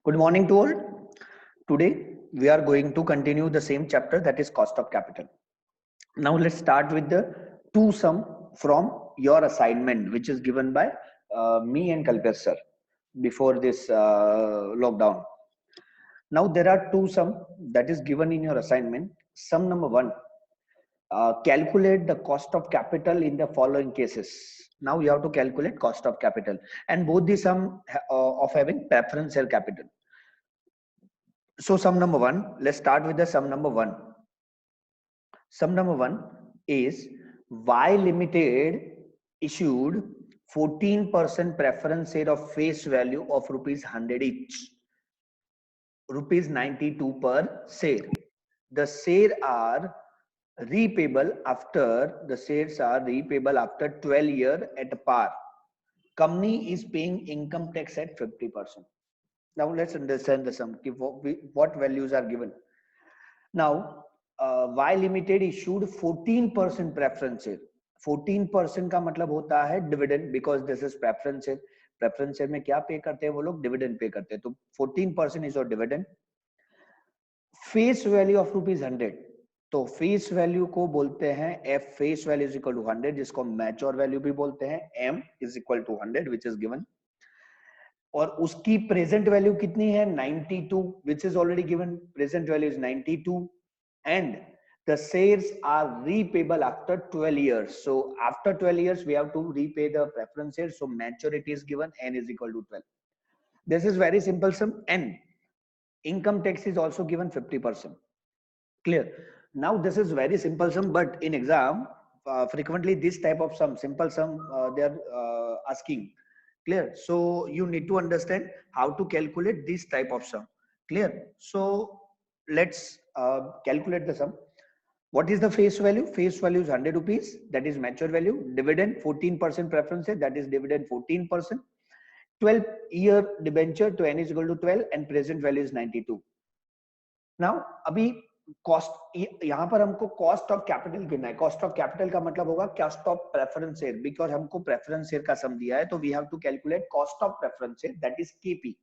Good morning to all. Today we are going to continue the same chapter, that is cost of capital. Now let's start with the two sum from your assignment, which is given by me and Kalpesh sir before this lockdown. Now there are two sum that is given in your assignment. Sum number one, calculate the cost of capital in the following cases. Now you have to calculate cost of capital, and both the sum of having preferential capital. So sum number one, let's start with the sum number one. Sum number one is Y Limited issued 14% preference share of face value of rupees 100 each, rupees 92 per share. The shares are repayable after 12 years at par. Company is paying income tax at 50%. Now let's understand the sum. What values are given. Now Y Limited issued 14% preference share. 14% का मतलब होता है dividend, because this is preference share. Preference share में क्या पे करते हैं वो लोग? डिविडेंड पे करते हैं. तो 14% is your dividend. Face value of rupees 100. तो फेस वैल्यू को बोलते हैं F, face value is equal to 100, जिसको मैच्योर वैल्यू भी बोलते हैं. M is equal to 100 which is given. और उसकी प्रेजेंट वैल्यू कितनी है? 92, which is already given. Present value is 92 and the shares are repayable after 12 years. So after 12 years we have to repay the preference shares. So maturity is given, n is equal to 12. This is very simple sum. And income tax is also given 50%. Clear? Now this is very simple sum, but in exam frequently this type of sum, simple sum, they are asking. Clear? So you need to understand how to calculate this type of sum. Clear? So let's calculate the sum. What is the face value? Face value is 100 rupees, that is mature value. Dividend 14% preference, that is dividend 14%. 12-year debenture to n is equal to 12 and present value is 92. Now अभी cost, यहाँ पर हमको cost of capital गिनना है. Cost of capital का मतलब होगा cost of preference share, because हमको प्रेफरेंस शेयर का सम दिया है. तो we have to calculate cost of preference share, that is KP.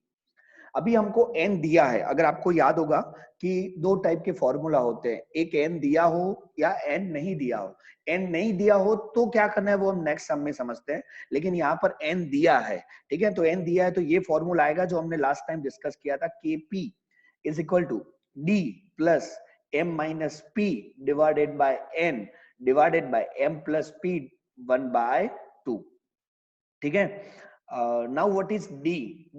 अभी हमको एन दिया है. अगर आपको याद होगा कि दो टाइप के फॉर्मूला होते हैं, एक एन दिया हो या एन नहीं दिया हो. एन नहीं दिया हो तो क्या करना है वो हम नेक्स्ट सम में समझते हैं, लेकिन यहाँ पर एन दिया है. ठीक है, तो एन दिया है तो ये फॉर्मूला आएगा जो हमने लास्ट टाइम डिस्कस किया था. KP is equal to D plus M minus P divided by N divided by M plus P 1/2. ठीक है. Now what is D?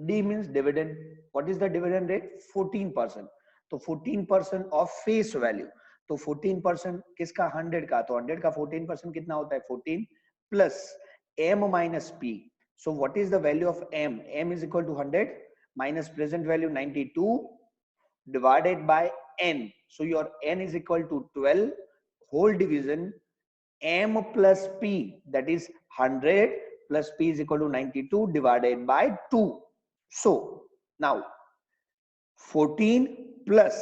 D means dividend. What is the dividend rate? 14%. तो 14% of face value. तो 14% किसका? 100 का. तो 100 का 14% कितना होता है? 14 plus M minus P. So what is the value of M? M is equal to 100 minus present value 92 divided by N. So your N is equal to 12 whole division M plus P, that is 100 plus P is equal to 92 divided by 2. So now 14 plus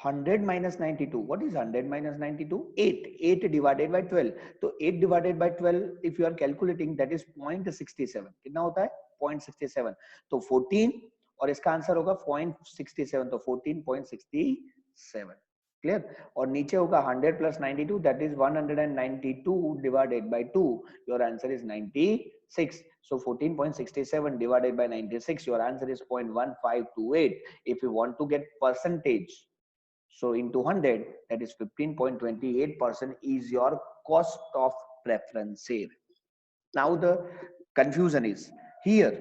100 minus 92. What is 100 minus 92? 8. 8 divided by 12. तो 8 divided by 12 if you are calculating, that is 0.67. कितना होता है? 0.67. तो 14 और इसका answer होगा 0.67. तो 14.67. Clear? और नीचे होगा 100 plus 92, that is 192 divided by 2. Your answer is 96. So 14.67 divided by 96, your answer is 0.1528. If you want to get percentage, so into 100, that is 15.28% is your cost of preference share. Now the confusion is here,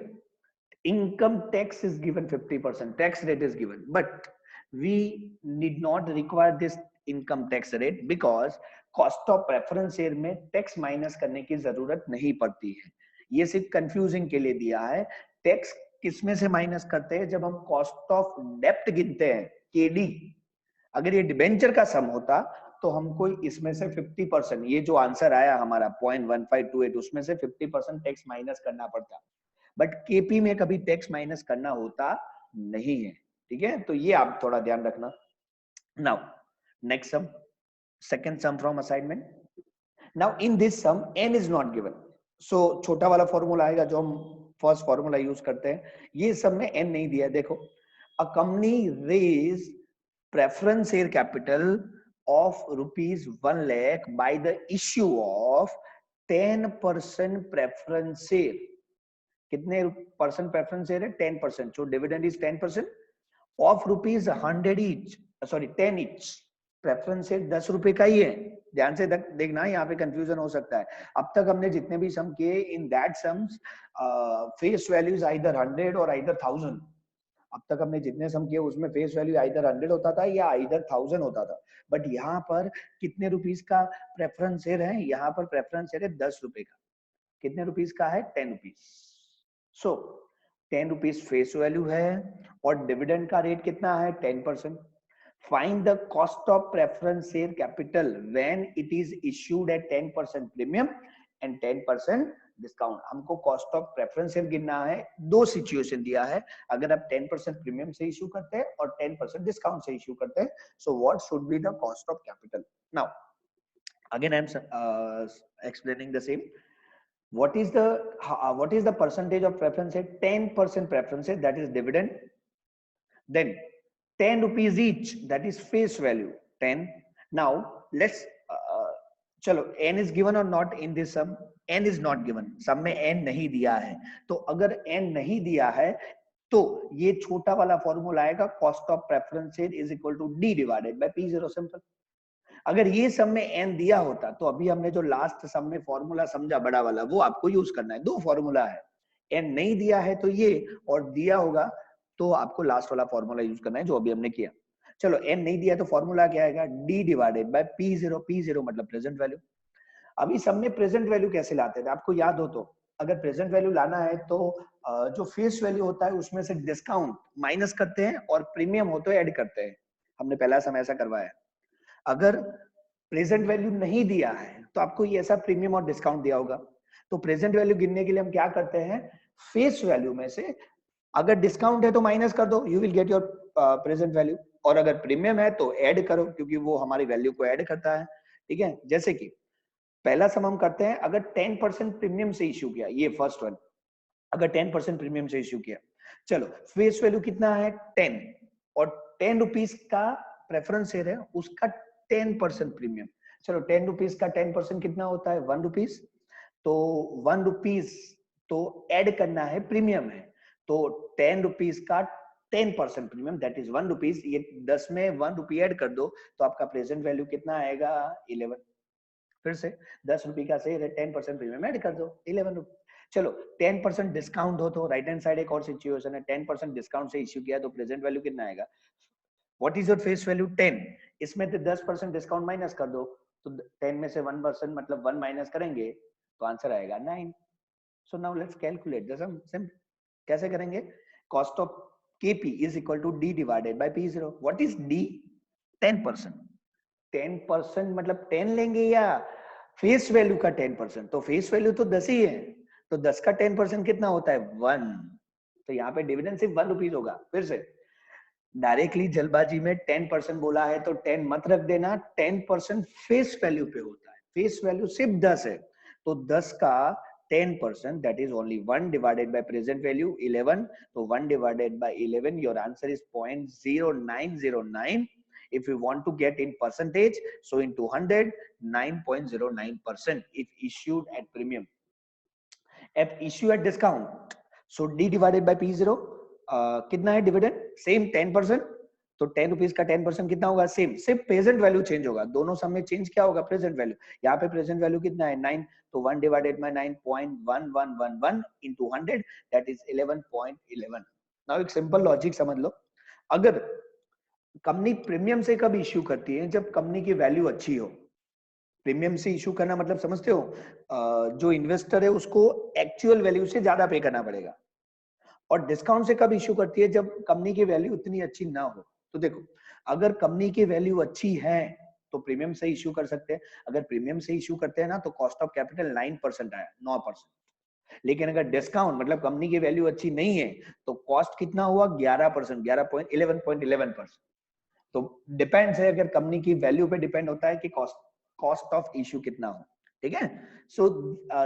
income tax is given 50%, tax rate is given, but we need not require this income tax rate because cost of preference share में tax minus करने की जरूरत नहीं पड़ती है. ये सिर्फ confusing के लिए दिया है. टैक्स किसमें से माइनस करते हैं? जब हम कॉस्ट ऑफ डेप्ट गिनते हैं, केडी. अगर ये डिबेंचर का सम होता तो हमको इसमें से 50%, ये जो आंसर आया हमारा 0.1528, उसमें से 50% टैक्स माइनस करना पड़ता. बट केपी में कभी टैक्स माइनस करना होता नहीं है. ठीक है, तो ये आप थोड़ा ध्यान रखना. Now next sum, second sum from assignment. Now in this sum n is not given. So छोटा वाला फॉर्मूला आएगा जो हम फर्स्ट फॉर्मूला यूज करते हैं, ये सब में एन नहीं दिया। देखो, a company raise preference share capital of ₹1 lakh by the issue of 10% preference share. कितने परसेंट प्रेफरेंस शेयर है? 10%। So dividend is 10% of ₹100 each, sorry 10 each. Preference share 10 रुपए का ही है, ध्यान से देखना, यहाँ पे कंफ्यूजन हो सकता है। अब तक हमने जितने भी सम किए, in that sums face value is either 100 और आइदर 1000। अब तक हमने जितने सम किए उसमें फेस वैल्यू आइदर 100 होता था या आइदर 1000 होता था। बट यहाँ पर कितने रुपीस का प्रेफरेंस शेयर है? यहाँ पर प्रेफरेंस शेयर है 10 रुपए का। कितने रुपीस का है? 10 रुपीस। सो 10 रुपीस फेस वैल्यू है और डिविडेंड का रेट कितना है? 10%। Find the cost of preference share capital when it is issued at 10% premium and 10% discount. हमको कॉस्ट ऑफ प्रेफरेंस शेयर गिनना है। दो सिचुएशन दिया है, अगर आप 10% प्रीमियम से इश्यू करते हैं और 10% डिस्काउंट से इश्यू करते हैं, so what should be the cost of capital. Now again I am explaining the same. what is the percentage of preference share? 10% preference share, that is dividend. Then 10 rupees each, that is face value 10. Now let's चलो, n is given or not in this sum? n is not given, sum में n नहीं दिया है। तो अगर n नहीं दिया है तो ये छोटा वाला फॉर्मूला आएगा, cost of preference share is equal to d divided by p0, simple. अगर ये सम में n दिया होता तो अभी हमने जो लास्ट सम में फॉर्मूला समझा बड़ा वाला, वो आपको यूज करना है। दो फॉर्मूला है, n नहीं दिया है तो ये, और दिया होगा तो आपको लास्ट वाला फॉर्मूला यूज करना है जो अभी हमने किया। चलो, n नहीं दिया तो फॉर्मूला क्या आएगा? d divided by p0, p0 मतलब प्रेजेंट वैल्यू। अभी सब में प्रेजेंट वैल्यू कैसे लाते थे? आपको याद हो तो, अगर प्रेजेंट वैल्यू लाना है तो जो फेस वैल्यू होता है उसमें से डिस्काउंट माइनस करते हैं और प्रीमियम हो तो ऐड करते हैं। हमने पहला समय ऐसा करवाया। अगर प्रेजेंट वैल्यू नहीं दिया है तो आपको ये ऐसा प्रीमियम और डिस्काउंट दिया होगा। तो प्रेजेंट वैल्यू गिनने के लिए हम क्या करते हैं? फेस वैल्यू में से अगर डिस्काउंट है तो माइनस कर दो, you will get your present value. और अगर प्रीमियम है तो ऐड करो, क्योंकि वो हमारी वैल्यू को ऐड करता है। ठीक है, जैसे कि पहला सम हम करते हैं, अगर 10% प्रीमियम से इश्यू किया, ये फर्स्ट वन, अगर 10% प्रीमियम से इश्यू किया, चलो फेस वैल्यू कितना है? 10, और 10 रुपीस का प्रेफरेंस शेयर है, उसका 10% प्रीमियम। चलो, 10 रुपीस का 10% कितना होता है? 1 रुपीस। तो 1 रुपीस तो ऐड करना है, प्रीमियम है, तो 10 रुपीस का 10% प्रीमियम, दैट इज 1 रुपीस। ये 10 में 1 रुपी ऐड कर दो तो आपका प्रेजेंट वैल्यू कितना आएगा? 11। फिर से 10 रुपए का शेयर है, 10% प्रीमियम ऐड कर दो, 11 रुपए। चलो, 10% डिस्काउंट हो तो राइट हैंड साइड एक और सिचुएशन है, 10% डिस्काउंट से इश्यू किया तो प्रेजेंट वैल्यू कितना आएगा? What is your face value? 10। इसमें तो 10% डिस्काउंट माइनस कर दो, तो 10 में से 1% मतलब 1 माइनस करेंगे तो आंसर आएगा 9। So now let's calculate the sum. Simple, कैसे करेंगे? Cost of KP is equal to D divided by p0। What is D? 10%। 10% मतलब 10 लेंगे या फेस वैल्यू का 10%? तो फेस वैल्यू तो 10 ही है, तो 10 का 10% कितना होता है? 1। तो यहाँ पे डिविडेंड सिर्फ 1 रुपीज होगा। फिर से डायरेक्टली जल्दबाजी में 10% बोला है तो 10 मत रख देना, 10% फेस वैल्यू पे होता है। फेस वैल्यू सिर्फ 10 है, तो 10 का 10% that is only 1 divided by present value 11. So 1 divided by 11, your answer is 0.0909. If you want to get in percentage, so in 200, 9.09% if issued at premium. If issue at discount, so D divided by P0, कितना है dividend? Same 10%। तो 10 rupees का 10% कितना होगा? Same, सिर्फ present value change होगा। दोनों सम में चेंज क्या होगा? Present value. यहाँ पे प्रेजेंट वैल्यू कितना है? 9, तो 1 divided bye 9.1111 into 100, that is 11.11। Now एक सिंपल लॉजिक समझ लो, अगर कंपनी प्रीमियम से कब इश्यू करती है? जब कंपनी की वैल्यू अच्छी हो। प्रीमियम से इश्यू करना मतलब समझते हो? जो इन्वेस्टर है उसको एक्चुअल वैल्यू से ज्यादा पे करना पड़ेगा। और डिस्काउंट से कब इश्यू करती है? जब कंपनी की वैल्यू उतनी अच्छी ना हो। तो देखो, अगर कंपनी की वैल्यू अच्छी है तो प्रीमियम से इश्यू कर सकते हैं। अगर प्रीमियम से इश्यू करते हैं ना तो कॉस्ट ऑफ कैपिटल 9% आया, 9%। लेकिन अगर डिस्काउंट मतलब कंपनी की वैल्यू अच्छी नहीं है तो कॉस्ट कितना हुआ? 11%, 11.11%। तो डिपेंड्स है, अगर कंपनी की वैल्यू पे डिपेंड होता है कि कॉस्ट ऑफ इश्यू कितना हो। ठीक है, so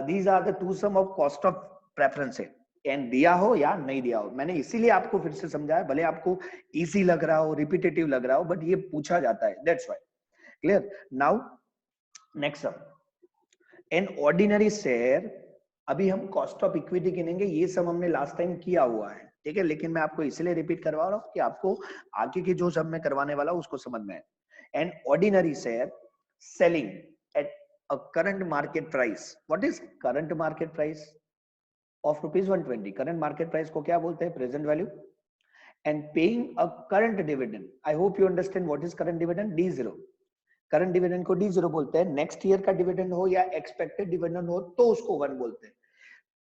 these are the two sum of cost of preference है। एंड दिया हो या नहीं दिया हो, मैंने इसीलिए आपको फिर से समझाया, भले आपको इजी लग रहा हो, रिपीटेटिव लग रहा हो, बट ये पूछा जाता है, that's why. Clear? Now next some, an ordinary share, अभी हम कॉस्ट ऑफ इक्विटी गिनेंगे, ये सब हमने लास्ट टाइम किया हुआ है, ठीक है, लेकिन मैं आपको इसलिए रिपीट करवा रहा हूं कि आपको आगे की जो सब मैं करवाने वाला हूं उसको समझ में आए। An ordinary share selling at a current market price, what is current market price of rupees 120, current market price को क्या बोलते हैं? Present value. And paying a current dividend, I hope you understand what is current dividend, D0। Current dividend को D0 बोलते हैं, next year का dividend हो या एक्सपेक्टेड डिविडेंड हो तो उसको 1 बोलते हैं।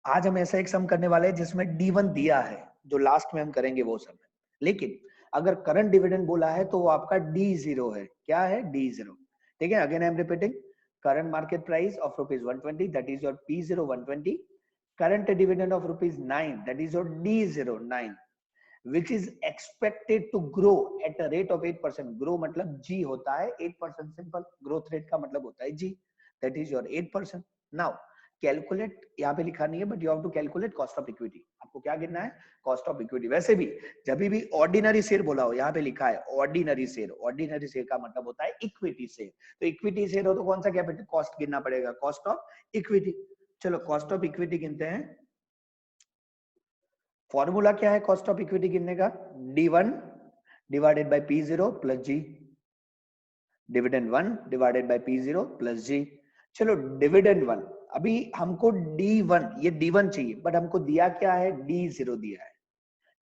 आज हम ऐसा एक सम करने वाले हैं जिसमें D1 दिया है, जो लास्ट में हम करेंगे वो सम है, लेकिन अगर करंट डिविडेंड बोला है तो वो आपका D0 है। क्या है? D0। ठीक है, again I am repeating, current market price of rupees 120, that is your P0 120, current dividend of rupees 9, that is your D0 9, which is expected to grow at a rate of 8%। grow मतलब G होता है 8%, simple, growth rate का मतलब होता है G, that is your 8%। now calculate, यहाँ पे लिखा नहीं है but you have to calculate cost of equity, आपको क्या गिनना है? Cost of equity. वैसे भी जब भी ऑर्डिनरी शेयर बोला हो, यहाँ पे लिखा है ऑर्डिनरी शेयर, ऑर्डिनरी शेयर का मतलब होता है इक्विटी शेयर, तो इक्विटी शेयर हो तो कौन सा कैपिटल कॉस्ट गिनना पड़ेगा? Cost of equity. चलो कॉस्ट ऑफ इक्विटी गिनते हैं। फॉर्मूला क्या है कॉस्ट ऑफ इक्विटी गिनने का? D1 divided by P0 plus G, dividend 1 divided by P0 plus G। चलो डिविडेंड 1, अभी हमको D1, ये D1 चाहिए, बट हमको दिया क्या है? D0 दिया है।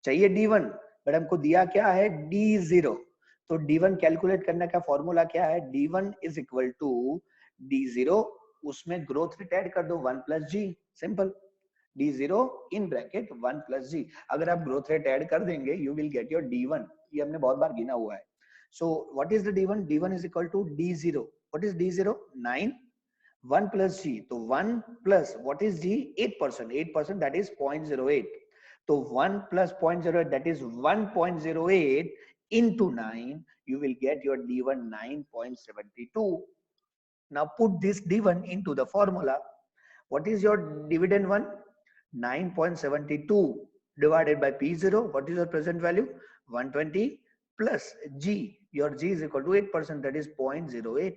चाहिए D1 बट हमको दिया क्या है? D0। तो D1 कैलकुलेट करने का फॉर्मूला क्या है? D1 is equal to D0, उसमें ग्रोथ रेट ऐड कर दो 1 plus G, simple, D0 in bracket 1 plus G। अगर आप ग्रोथ रेट ऐड कर देंगे you will get your D1, ये हमने बहुत बार गिना हुआ है। So what is the D1? D1 is equal to D0। What is D0? 9, 1 plus G, तो 1 plus what is G? 8%, 8% that is 0.08, तो 1 plus 0.08 that is 1.08 into 9, you will get your D1 9.72। now put this D1 into the formula, what is your dividend 1? 9.72 divided by P0, what is your present value? 120 plus G, your G is equal to 8%, that is 0.08।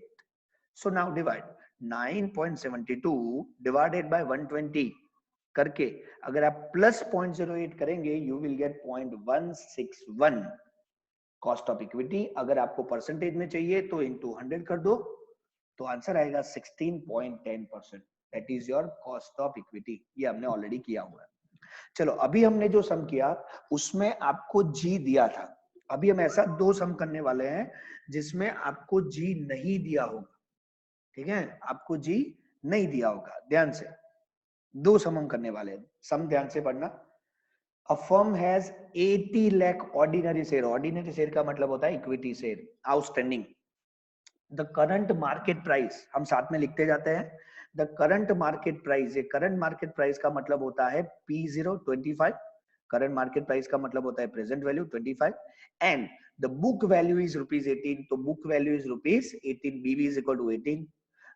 so now divide 9.72 divided by 120 करके अगर आप plus 0.08 करेंगे you will get 0.161 cost of equity. अगर आपको percentage में चाहिए तो into 100 कर दो, तो आंसर आएगा 16.10%, that is your cost of equity. ये हमने ऑलरेडी किया हुआ है। चलो अभी हमने जो सम किया उसमें आपको G दिया था, अभी हम ऐसा 2 सम करने वाले हैं जिसमें आपको G नहीं दिया होगा, ठीक है, आपको G नहीं दिया होगा। ध्यान से 2 सम हम करने वाले हैं, सम ध्यान से पढ़ना। A firm has 80 lakh ordinary share, ordinary share का मतलब होता है equity share outstanding. The current market price हम साथ में लिखते जाते हैं, द करंट मार्केट प्राइस, ये करंट मार्केट प्राइस का मतलब होता है P0 25, करंट मार्केट प्राइस का मतलब होता है present value 25, and the book value is rupees 18, तो book value is rupees 18, BV is equal to 18।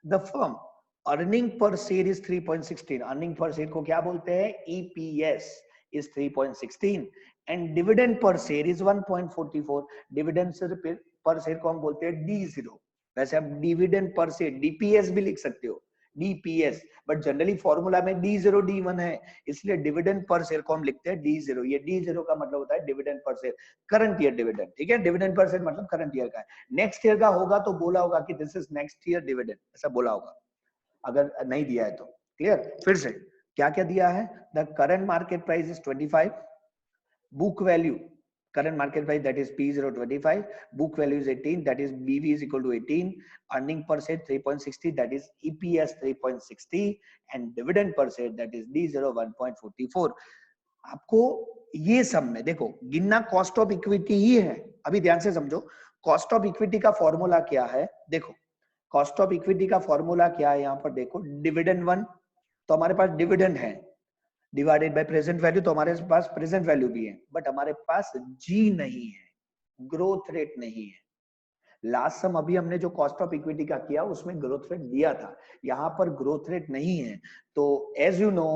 The firm earning per share is 3.16, earning per share को क्या बोलते हैं? EPS is 3.16, and dividend per share is 1.44, dividend per share को हम बोलते हैं D0। वैसे आप डिविडेंड पर शेयर DPS भी लिख सकते हो, DPS, बट जनरली फॉर्मूला में D0 D1 है, इसलिए डिविडेंड पर शेयर को हम लिखते हैं D0। ये D0 का मतलब होता है dividend per share, current year dividend, ठीक है, डिविडेंड पर शेयर मतलब करंट ईयर का है। नेक्स्ट ईयर का होगा तो बोला होगा कि this is next year dividend, ऐसा बोला होगा, अगर नहीं दिया है तो। क्लियर? फिर से क्या क्या दिया है? The current market price is 25, book value, current market price that is P0 25, book value is 18, that is BV is equal to 18, earning per share 3.60, that is EPS 3.60, and dividend per share that is D0 1.44। आपको ये सब में देखो गिनना cost of equity ही है, अभी ध्यान से समझो कॉस्ट ऑफ इक्विटी का फॉर्मूला क्या है। देखो कॉस्ट ऑफ इक्विटी का फॉर्मूला क्या है, यहां पर देखो डिविडेंड 1, तो हमारे पास डिविडेंड है, डिवाइडेड बाय प्रेजेंट वैल्यू, तो हमारे पास प्रेजेंट वैल्यू भी है, बट हमारे पास G नहीं है, ग्रोथ रेट नहीं है। लास्ट सम अभी हमने जो कॉस्ट ऑफ इक्विटी का किया उसमें ग्रोथ रेट दिया था, यहाँ पर ग्रोथ रेट नहीं है। तो as you know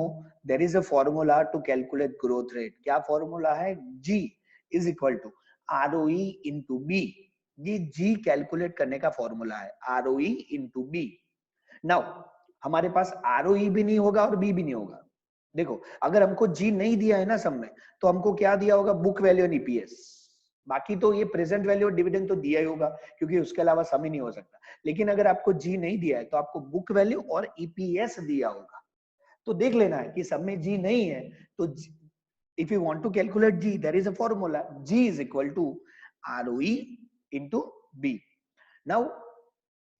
there is a formula to calculate growth rate. क्या फॉर्मूला है? G is equal to ROE into B. ये G कैलकुलेट करने का फॉर्मूला है, ROE इंटू बी। नाउ हमारे पास ROE भी नहीं होगा और B भी नहीं होगा। देखो अगर हमको G नहीं दिया है ना सब में, तो हमको क्या दिया होगा? बुक वैल्यू और EPS। बाकी तो ये प्रेजेंट वैल्यू और डिविडेंड तो दिया ही होगा, क्योंकि उसके अलावा सम ही नहीं हो सकता। लेकिन अगर आपको G नहीं दिया है तो आपको बुक वैल्यू और EPS दिया होगा। तो देख लेना है कि सब में G नहीं है, तो if you want to calculate G, there is a formula. G is equal to ROE into B. Now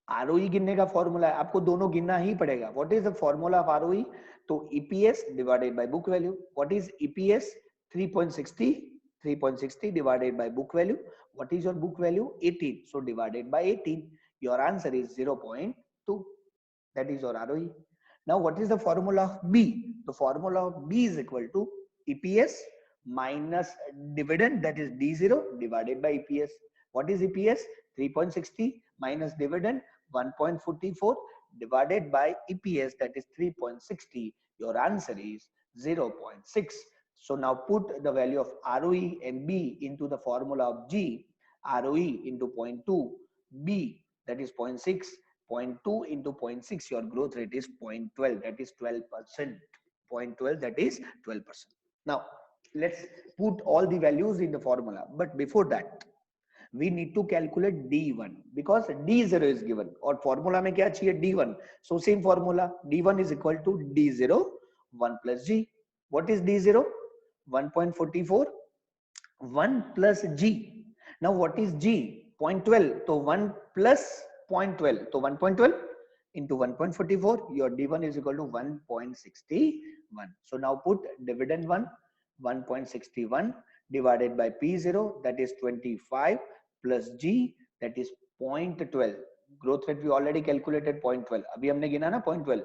ROE गिनने का फॉर्मूला है, आपको दोनों गिनना ही पड़ेगा। What is the formula of ROE? तो EPS divided by book value. What is EPS? 3.60, 3.60 divided by book value. What is your book value? 18. So divided by 18. Your answer is 0.2. That is your ROE. Now what is the formula of B? The formula of B is equal to EPS minus dividend, that is D0 divided by EPS. What is EPS? 3.60 minus dividend 1.44 divided by EPS, that is 3.60. Your answer is 0.6. So now put the value of ROE and B into the formula of G. ROE into 0.2, B that is 0.6, 0.2 into 0.6, your growth rate is 0.12, that is 12%. 0.12, that is 12%. Now let's put all the values in the formula, but before that we need to calculate D1 because D0 is given और formula में क्या चाहिए? D1. So same formula, D1 is equal to D0 1 plus G. What is D0? 1.44 1 plus G. Now what is G? 0.12. So 1 plus 0.12. So 1.12 into 1.44. Your D1 is equal to 1.61. So now put dividend 1, 1.61 divided by P0, that is 25, plus G, that is 0.12. Growth rate we already calculated 0.12. अभी हमने गिना ना 0.12.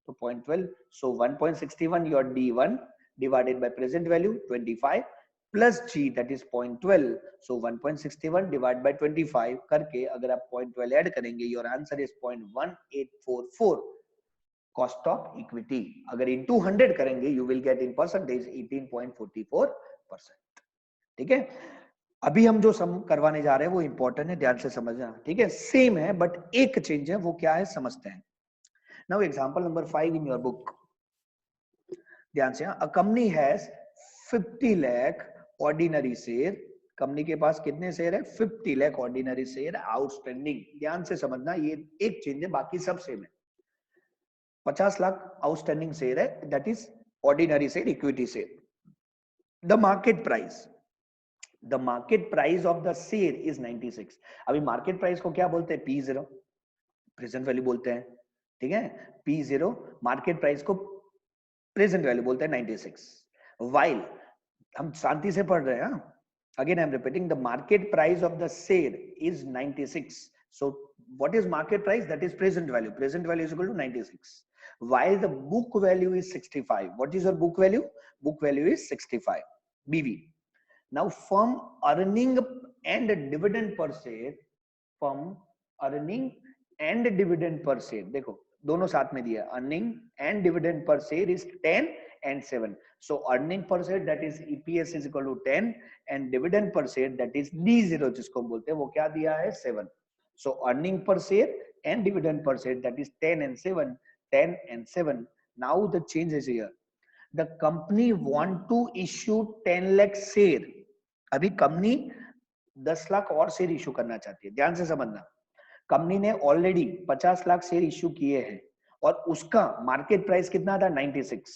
So 0.12. So 1.61 your D1 divided by present value 25 plus G, that is 0.12. So 1.61 divided by 25 करके अगर आप 0.12 add करेंगे, your answer is 0.1844 cost of equity. अगर into 100 करेंगे, you will get in percentage 18.44%. ठीक है? अभी हम जो सम करवाने जा रहे हैं वो इंपॉर्टेंट है, ध्यान से समझना। ठीक है, सेम है बट एक चेंज है, वो क्या है समझते हैं। Now example number 5 in your book, ध्यान से। A company has 50 lakh ordinary share. Company के पास कितने शेयर है? 50 लाख ऑर्डिनरी शेयर आउटस्टैंडिंग। ध्यान से समझना, ये एक चेंज है, बाकी सब सेम है। 50 लाख आउटस्टैंडिंग शेयर है, that is ordinary share, equity share. The market price, the market price of the share is 96. अभी मार्केट प्राइस को क्या बोलते हैं? P0, प्रेजेंट वैल्यू बोलते हैं। ठीक है, P0 मार्केट प्राइस को प्रेजेंट वैल्यू बोलते हैं 96। while हम शांति से पढ़ रहे हैं, again I am repeating, the market price of the share is 96. so what is market price? That is present value. Present value is equal to 96, while the book value is 65. What is your book value? Book value is 65, BV. Now firm earning and dividend per share, firm earning and dividend per share, देखो दोनों साथ में दिया, earning and dividend per share is 10 and 7. So earning per share, that is EPS is equal to 10, and dividend per share, that is D0 जिसको बोलते हैं, वो क्या दिया है? 7. So earning per share and dividend per share, that is 10 and 7, 10 and 7. Now the change is here. The company want to issue 10 lakh share. अभी company 10 lakh और share issue करना चाहती है, ध्यान से समझना। कंपनी ने ऑलरेडी 50 लाख शेयर इशू किए हैं और उसका मार्केट प्राइस कितना था? 96,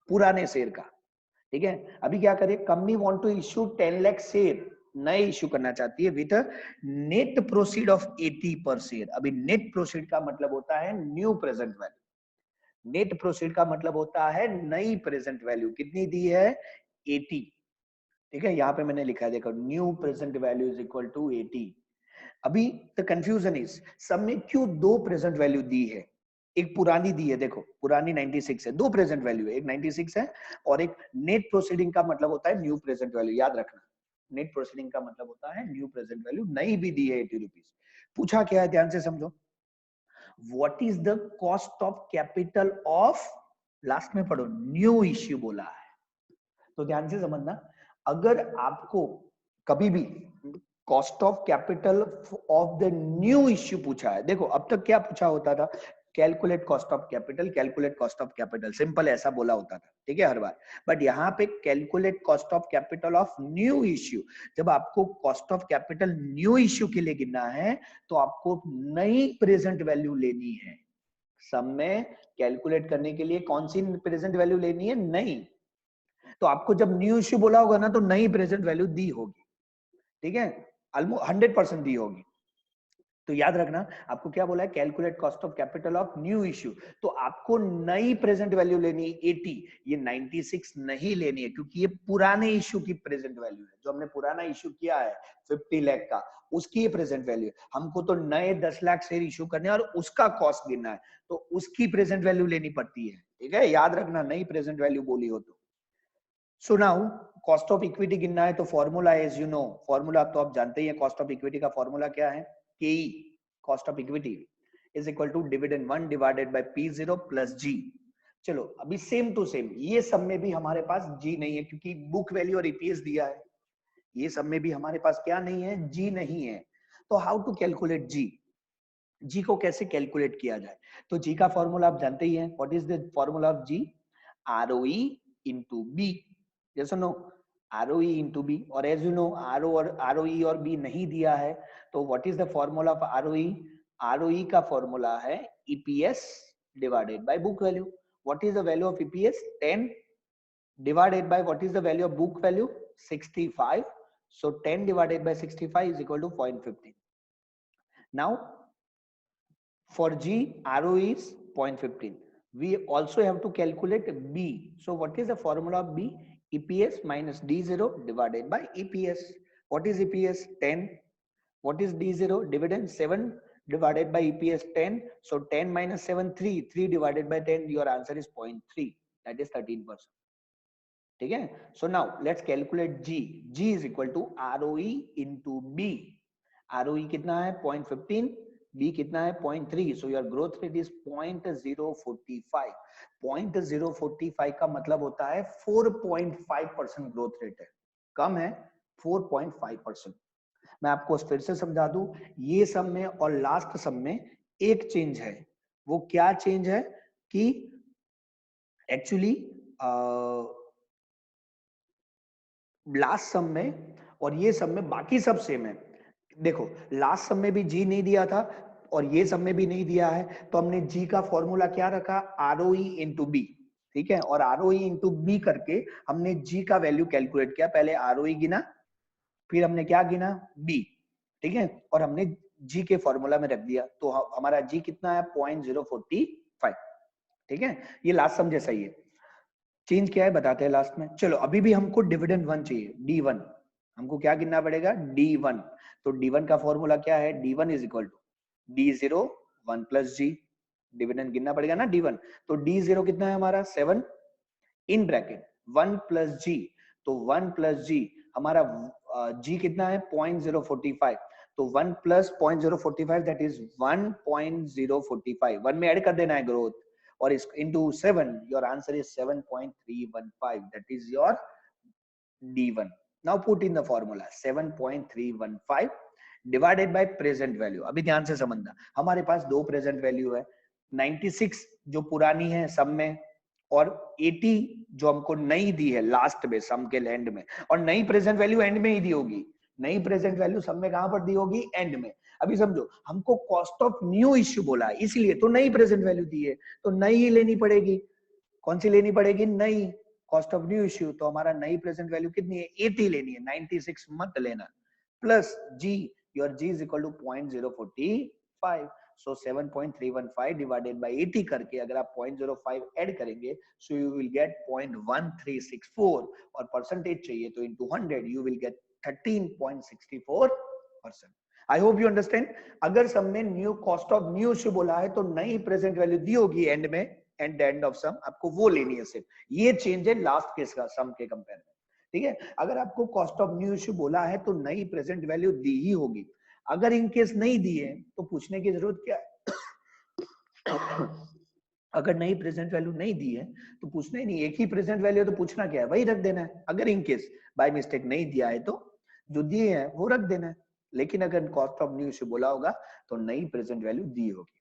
पुराने शेयर का। ठीक है, अभी क्या करे? Company want to issue 10 lakh share, नए इशू करना चाहती है विद नेट प्रोसीड ऑफ 80 पर शेयर। अभी नेट प्रोसीड का मतलब होता है new present value. Net proceed का मतलब होता है नई प्रेजेंट वैल्यू। कितनी दी है? 80। ठीक है, यहाँ पे मैंने लिखा है, देखो, new present value is equal to 80। अभी द कंफ्यूजन इज, सब में क्यों दो प्रेजेंट वैल्यू दी है? एक पुरानी दी है, देखो पुरानी 96 है, दो प्रेजेंट वैल्यू है, एक 96 है और एक नेट प्रोसीडिंग का मतलब होता है न्यू प्रेजेंट वैल्यू, याद रखना। नेट प्रोसीडिंग का मतलब होता है न्यू प्रेजेंट वैल्यू, नई भी दी है 80 रुपीज। पूछा क्या है, ध्यान से समझो, what is the cost of capital of, last में पढ़ो, न्यू इश्यू बोला है। तो ध्यान से समझना, अगर आपको कभी भी cost of capital of the new issue पूछा है, देखो अब तक क्या पूछा होता था, calculate cost of capital, calculate cost of capital, simple ऐसा बोला होता था, ठीक है, हर बार। बट यहाँ पे calculate cost of capital of new issue, जब आपको cost of capital new issue के लिए गिनना है तो आपको नई प्रेजेंट वैल्यू लेनी है। सम में कैलकुलेट करने के लिए कौन सी प्रेजेंट वैल्यू लेनी है, नई। तो आपको जब न्यू इश्यू बोला होगा ना तो नई प्रेजेंट वैल्यू दी होगी, ठीक है, ऑलमोस्ट 100% दी होगी। तो याद रखना, आपको क्या बोला है, calculate cost of capital of new issue, तो आपको नई प्रेजेंट वैल्यू लेनी है 80, ये 96 नहीं लेनी है, क्योंकि ये पुराने इश्यू की प्रेजेंट वैल्यू है, जो हमने पुराना इश्यू किया है 50 लाख का, उसकी ये प्रेजेंट वैल्यू है। हमको तो नए 10 लाख शेयर इश्यू करने और उसका कॉस्ट गिनना है, तो उसकी प्रेजेंट वैल्यू लेनी पड़ती है, ठीक है, याद रखना, नई प्रेजेंट वैल्यू बोली हो तो। So now cost of equity गिनना है, तो formula as you know, formula तो आप जानते ही हैं, कॉस्ट ऑफ इक्विटी का फॉर्मूला क्या है, KE, cost of equity is equal to dividend 1 divided by P0 plus G। चलो अभी सेम टू सेम, ये सब में भी हमारे पास G नहीं है, क्योंकि बुक वैल्यू और EPS दिया है, ये सब में भी हमारे पास क्या नहीं है, G नहीं है। तो how to calculate G, G को कैसे कैलकुलेट किया जाए, तो G का फॉर्मूला आप जानते ही हैं, what is the formula of G, ROE into B, yes or no, ROE into B, और as you know ROE और B नहीं दिया है, तो what is the formula of ROE, ROE का फॉर्मूला है EPS divided by book value, what is the value of EPS, 10 divided by what is the value of book value, 65, so 10 divided by 65 is equal to 0.15. Now for G, ROE is 0.15. We also have to calculate B. So what is the formula of B? EPS minus D0 divided by EPS. What is EPS? 10. What is D0? Dividend 7 divided by EPS 10. So 10 minus 7, 3. 3 divided by 10, your answer is 0.3. That is 13%. ठीक है? So now let's calculate G. G is equal to ROE into B. ROE कितना है? 0.15. B कितना है? 0.3. So your growth rate is 0.045. 0.045 का मतलब होता है 4.5% ग्रोथ रेट है, कम है 4.5%। मैं आपको फिर से समझा दूं, ये सब में और लास्ट सब में एक चेंज है, वो क्या चेंज है कि एक्चुअली लास्ट सम में और ये सब में बाकी सब सेम है। देखो लास्ट सम में भी जी नहीं दिया था और ये सब में भी नहीं दिया है, तो हमने जी का फॉर्मूला क्या रखा, ROE इंटू बी, ठीक है, और ROE इंटू बी करके हमने जी का वैल्यू कैलकुलेट किया, पहले ROE गिना, फिर हमने क्या गिना, बी, ठीक है, और हमने जी के फॉर्मूला में रख दिया, तो हमारा जी कितना है, 0.045, ठीक है, ये लास्ट सम जैसा ही है। चेंज क्या है बताते हैं लास्ट में। चलो अभी भी हमको डिविडेंड 1 चाहिए, D1, हमको क्या गिनना पड़ेगा, D1, तो D1 का फॉर्मूला क्या है, D1 is equal to D0 1 plus G, dividend गिनना पड़ेगा ना D1, तो D0 कितना है हमारा 7 इन ब्रैकेट 1 प्लस जी, तो 1 प्लस जी हमारा जी कितना है 0.045, तो 1 प्लस 0.045 दैट इज 1.045, 1 में ऐड कर देना है ग्रोथ, और इस into 7 your answer is 7.315, that is your D1. Now put in the formula 7.315 divided by present value. अभी ध्यान से समझना, हमारे पास दो प्रेजेंट वैल्यू है, 96 जो पुरानी है सम में, और 80 जो हमको नई दी है लास्ट में सम के एंड में, और नई प्रेजेंट वैल्यू एंड में ही दी होगी, नई प्रेजेंट वैल्यू सम में कहां पर दी होगी, एंड में। अभी समझो, हमको कॉस्ट ऑफ न्यू इश्यू बोला है, इसलिए तो नई प्रेजेंट वैल्यू दी है, तो नई ही लेनी पड़ेगी। कौन सी लेनी पड़ेगी, नई, कॉस्ट ऑफ न्यू इश्यू, तो हमारा नई प्रेजेंट वैल्यू कितनी है, 80 लेनी है, 96 मत लेना, plus G, your G is equal to 0.045, so 7.315 divided by 80 करके अगर आप 0.05 ऐड करेंगे, सो यू विल गेट 0.1364, और परसेंटेज चाहिए तो into 100 you will gate 13.64%। I hope you understand. अगर सम में new cost of new issue बोला है तो नई प्रेजेंट वैल्यू दी होगी एंड में, एंड एंड ऑफ सम आपको वो लेनी है सिर्फ, ये चेंज है लास्ट केस का सम के कंपेयर में। ठीक है, अगर आपको कॉस्ट ऑफ न्यू इश्यू बोला है तो नई प्रेजेंट वैल्यू दी ही होगी। अगर इन केस नहीं दी है तो पूछने की जरूरत क्या है? अगर नई प्रेजेंट वैल्यू नहीं दी है तो पूछना ही नहीं, एक ही प्रेजेंट वैल्यू तो पूछना क्या है, वही रख देना है। अगर इन केस बाय मिस्टेक नहीं दिया है तो जो दिए हैं वो रख देना है। लेकिन अगर कॉस्ट ऑफ न्यू इश्यू बोला होगा तो नई प्रेजेंट वैल्यू दी होगी।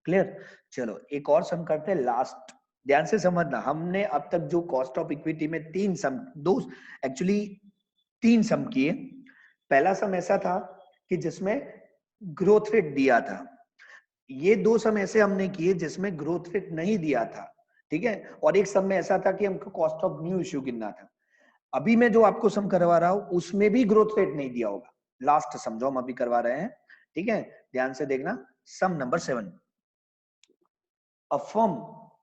क्लियर? चलो एक और सम करते हैं लास्ट। ध्यान से समझना, हमने अब तक जो कॉस्ट ऑफ इक्विटी में एक्चुअली तीन सम किए। पहला सम ऐसा था कि जिसमें ग्रोथ रेट दिया था, ये दो सम ऐसे हमने किए जिसमें ग्रोथ रेट नहीं दिया था, ठीक है, और एक सम में ऐसा था कि हमको कॉस्ट ऑफ न्यू इश्यू गिनना था। अभी मैं जो आपको सम करवा रहा हूं उसमें भी ग्रोथ रेट नहीं दिया होगा, लास्ट सम जो हम अभी करवा रहे हैं, ठीक है, ध्यान से देखना। सम number 7, a firm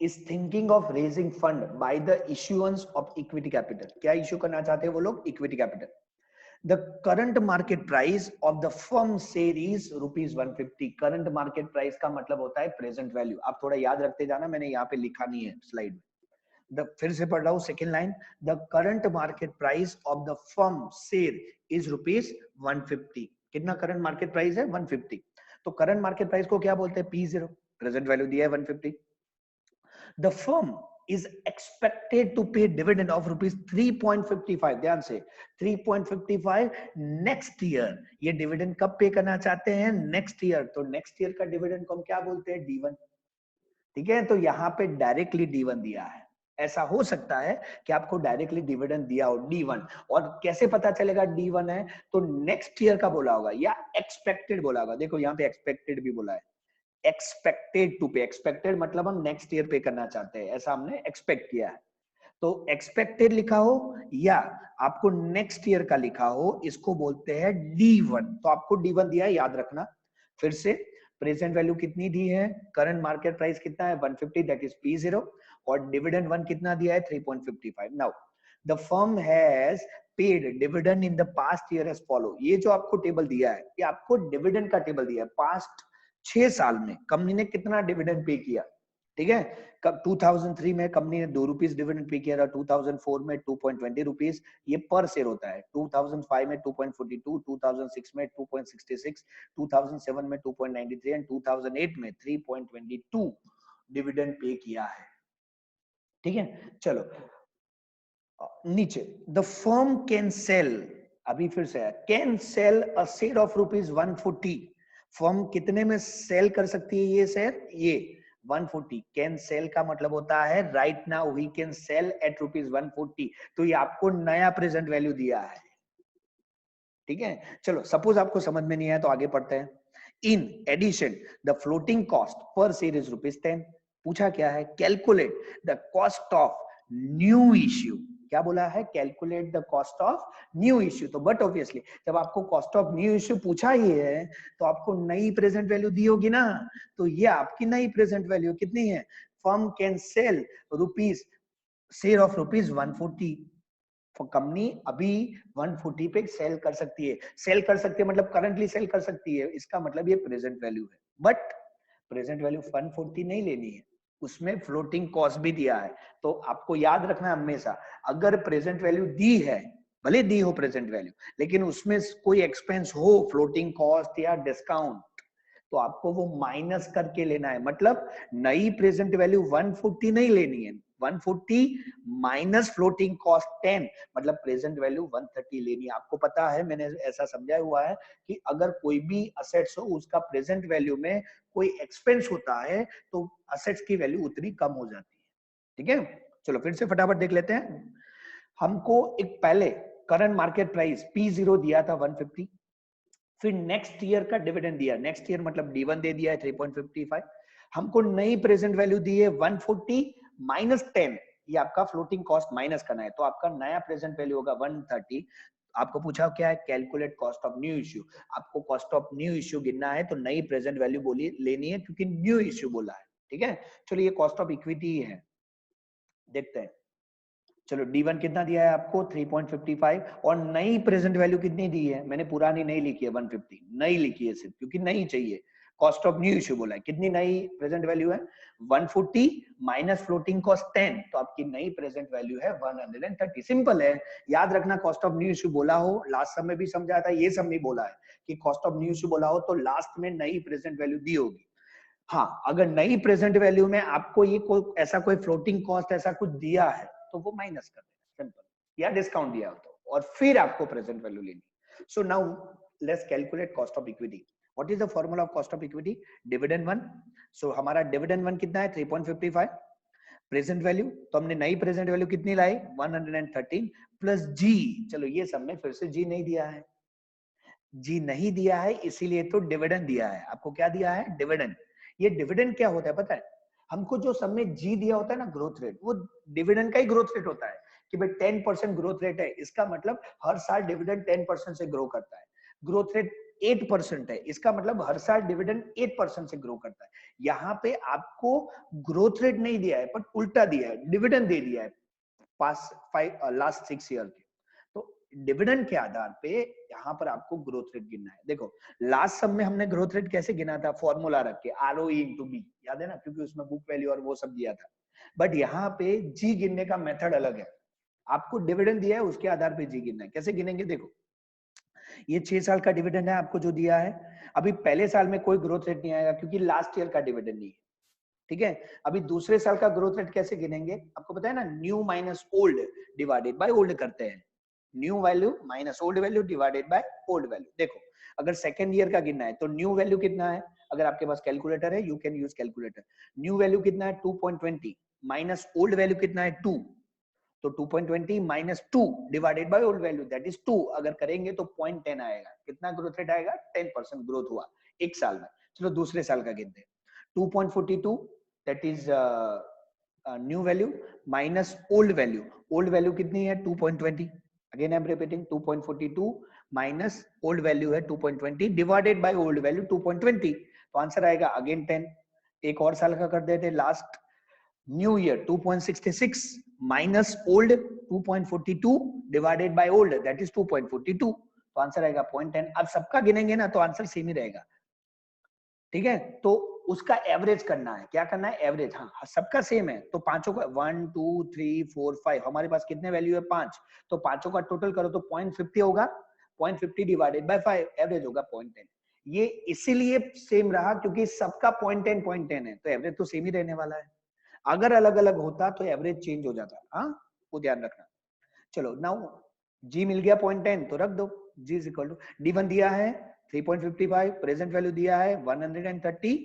is thinking of raising fund by the issuance of equity capital। क्या इश्यू करना चाहते हैं वो लोग? Equity capital. The current market price of the firm share is ₹150। Current market price का मतलब होता है प्रेजेंट वैल्यू। आप थोड़ा याद रखते जाना, मैंने यहाँ पे लिखा नहीं है स्लाइड में। फिर से पढ़ रहा हूँ second line, the current market price of the firm share is ₹150। कितना करंट मार्केट प्राइस है? 150। तो करंट मार्केट प्राइस को क्या बोलते हैं? P0, प्रेजेंट वैल्यू दिया है 150। The firm is expected to pay dividend of ₹3.55। ध्यान से 3.55 नेक्स्ट ईयर। ये डिविडेंड कब पे करना चाहते हैं? Next year. तो नेक्स्ट ईयर का डिविडेंड को हम क्या बोलते हैं? D1। ठीक है, तो यहाँ पे डायरेक्टली D1 दिया है। ऐसा हो सकता है कि आपको डायरेक्टली डिविडेंड दिया हो D1, और कैसे पता चलेगा D1 है? तो नेक्स्ट ईयर का बोला होगा या एक्सपेक्टेड बोला होगा। देखो यहाँ पे एक्सपेक्टेड भी बोला है, एक्सपेक्टेड टू पे। एक्सपेक्टेड मतलब हम नेक्स्ट ईयर पे करना चाहते हैं, ऐसा हमने एक्सपेक्ट किया है। तो एक्सपेक्टेड लिखा हो या आपको नेक्स्ट ईयर का लिखा हो, इसको बोलते हैं D1। तो आपको D1 दिया है, याद रखना। फिर से प्रेजेंट वैल्यू कितनी दी है? करंट मार्केट प्राइस कितना है? 150, दैट इज P0, और डिविडेंड 1 कितना दिया है? 3.55। Now the firm has paid dividend in the past year as follow. ये जो आपको टेबल दिया है, ये आपको डिविडेंड का टेबल दिया है। पास्ट 6 साल में कंपनी ने कितना डिविडेंड पे किया, ठीक है। कब 2003 में कंपनी ने ₹2 डिविडेंड पे किया था, 2004 में ₹2.20, ये पर शेयर होता है। 2005 में 2.42, 2006 में 2.66, 2007 में 2.93 एंड 2008 में 3.22 डिविडेंड पे किया है, ठीक है। चलो नीचे, द फर्म कैन सेल, अभी फिर से है, can sell a share of ₹140। Firm कितने में सेल कर सकती है ये शेयर? ये 140। कैन सेल का मतलब होता है right now we can sell at ₹140। तो ये आपको नया प्रेजेंट वैल्यू दिया है, ठीक है। चलो सपोज आपको समझ में नहीं आया तो आगे पढ़ते हैं। In addition the floating cost per share is ₹10। पूछा क्या है? Calculate the cost of new issue. क्या बोला है? Calculate the cost of new issue. तो बट ऑब्वियसली जब आपको कॉस्ट ऑफ न्यू इश्यू पूछा ही है तो आपको नई प्रेजेंट वैल्यू दी होगी ना। तो ये आपकी नई प्रेजेंट वैल्यू कितनी है? Firm can sell rupees share of ₹140। Company अभी 140 पे सेल कर सकती है। सेल कर सकती है मतलब करंटली सेल कर सकती है, इसका मतलब ये प्रेजेंट वैल्यू है। बट प्रेजेंट वैल्यू 140 नहीं लेनी है, उसमें फ्लोटिंग कॉस्ट भी दिया है। तो आपको याद रखना हमेशा, अगर प्रेजेंट वैल्यू दी है, भले दी हो प्रेजेंट वैल्यू, लेकिन उसमें कोई एक्सपेंस हो, फ्लोटिंग कॉस्ट या डिस्काउंट, तो आपको वो माइनस करके लेना है। मतलब नई प्रेजेंट वैल्यू 140 नहीं लेनी है, 140 माइनस फ्लोटिंग कॉस्ट 10, मतलब प्रेजेंट वैल्यू 130 लेनी है। आपको पता है, मैंने ऐसा समझाया हुआ है कि अगर कोई भी असेट्स हो, उसका प्रेजेंट वैल्यू में कोई एक्सपेंस होता है तो असेट्स की वैल्यू उतनी कम हो जाती है, ठीक है। चलो फिर से फटाफट देख लेते हैं। हमको एक पहले करंट मार्केट प्राइस P0 दिया था 150, फिर नेक्स्ट ईयर का डिविडेंड दिया, नेक्स्ट ईयर मतलब D1 दे दिया है 3.55। हमको नई प्रेजेंट वैल्यू दी है 140 माइनस 10, ये आपका फ्लोटिंग कॉस्ट माइनस करना है, तो आपका नया प्रेजेंट वैल्यू होगा 130। आपको पूछा क्या है? Calculate cost of new issue. आपको कॉस्ट ऑफ न्यू इश्यू गिनना है तो नई प्रेजेंट वैल्यू बोली लेनी है, क्योंकि न्यू इश्यू बोला है, ठीक है। चलो ये कॉस्ट ऑफ इक्विटी है, देखते हैं। चलो D1 कितना दिया है आपको? 3.55, और नई प्रेजेंट वैल्यू कितनी दी है? मैंने पुरानी नहीं लिखी है 150, नई लिखी है सिर्फ, क्योंकि नहीं चाहिए। कॉस्ट ऑफ न्यू इश्यू बोला है, कितनी नई प्रेजेंट वैल्यू है 140 माइनस फ्लोटिंग कॉस्ट 10, तो आपकी नई प्रेजेंट वैल्यू है 130। सिंपल है, याद रखना कॉस्ट ऑफ न्यू इश्यू बोला हो, लास्ट सब में भी समझाया था, ये सब नहीं बोला है कि कॉस्ट ऑफ न्यू इश्यू बोला हो तो लास्ट में नई प्रेजेंट वैल्यू दी होगी। हाँ, अगर नई प्रेजेंट वैल्यू में आपको ये कोई ऐसा कोई फ्लोटिंग कॉस्ट ऐसा कुछ दिया है तो वो माइनस कर देना, सिंपल, या डिस्काउंट दिया हो तो, और फिर आपको प्रेजेंट वैल्यू लेनी। सो now let's calculate cost of equity. What is the formula of cost of equity? Dividend 1। सो हमारा डिविडेंड 1 कितना है 3.55, प्रेजेंट वैल्यू तो हमने नई प्रेजेंट वैल्यू कितनी लाई 113 प्लस जी, चलो ये सब में फिर से जी नहीं दिया है, जी नहीं दिया है इसीलिए तो डिविडेंड दिया है। आपको क्या दिया है? डिविडेंड। ये डिविडेंड क्या होता है पता है? हमको जो सब में जी दिया होता है ना ग्रोथ रेट, वो डिविडेंड का ही ग्रोथ रेट होता है कि भाई 10% ग्रोथ रेट है, इसका मतलब हर साल डिविडेंड 10% से ग्रो करता है। ग्रोथ रेट 8% है, इसका मतलब हर साल डिविडेंड 8% से ग्रो करता है। यहाँ पे आपको ग्रोथ रेट नहीं दिया है पर उल्टा दिया है, डिविडेंड दे दिया है लास्ट 6 ईयर के। तो डिविडेंड के आधार पे यहाँ पर आपको ग्रोथ रेट गिनना है। देखो लास्ट सब में हमने ग्रोथ रेट कैसे गिना था? फॉर्मूला रख के ROE इंटू बी, याद है ना, क्योंकि उसमें बुक वैल्यू और वो सब दिया था। बट यहाँ पे जी गिनने का मेथड अलग है, आपको डिविडेंड दिया है उसके आधार पे जी गिनना है। कैसे गिनेंगे? देखो ये 6 साल का डिविडेंड है आपको जो दिया है, अभी पहले साल में कोई ग्रोथ रेट नहीं आएगा क्योंकि लास्ट ईयर का डिविडेंड नहीं है, ठीक है। अभी दूसरे साल का ग्रोथ रेट कैसे गिनेंगे? आपको पता है ना, new minus old divided by old करते हैं, new value minus old value divided by old value. देखो अगर सेकेंड ईयर का गिनना है तो न्यू वैल्यू कितना है, अगर आपके पास कैलकुलेटर है you can use calculator. New value कितना है 2.20 माइनस ओल्ड वैल्यू कितना है 2, तो 2.20 minus 2 divided by old value that is 2, अगर करेंगे तो 0.10 आएगा। कितना ग्रोथ रेट आएगा? 10% ग्रोथ हुआ एक साल में। चलो दूसरे साल का गिनते हैं, 2.42 that is new value minus old value. Old value कितनी है 2.20, again I am repeating 2.42 minus old value है 2.20 डिवाइडेड बाय ओल्ड वैल्यू 2.20, तो आंसर आएगा अगेन 10। एक और साल का कर देते last new year 2.66 minus old 2.42 divided by old that is 2.42, तो आंसर आएगा 0.10। अब सबका गिनेंगे ना तो आंसर सेम ही रहेगा, ठीक है। तो उसका एवरेज करना है, क्या करना है? एवरेज। हाँ सबका सेम है तो पांचों का 1 2 3 4 5, हमारे पास कितने वैल्यू है 5, तो पांचों का टोटल करो तो 0.50 होगा, 0.50 डिवाइडेड बाय 5 एवरेज होगा 0.10। ये इसीलिए सेम रहा क्योंकि सबका 0.10 है, तो एवरेज तो सेम ही रहने वाला है। अगर अलग अलग होता तो एवरेज चेंज हो जाता, हाँ वो ध्यान रखना। चलो नाउ जी मिल गया 0.10 तो रख दो, जी इज इक्वल टू D1 दिया है 3.55, प्रेजेंट वैल्यू दिया है 130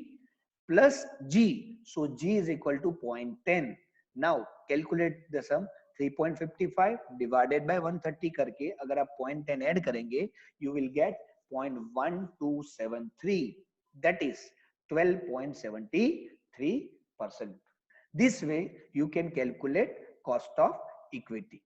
plus G, so G is equal to 0.10। Now calculate the sum, 3.55 divided by 130 करके अगर आप 0.10 ऐड करेंगे you will get 0.1273 that is 12.73%। This way you can calculate cost of equity.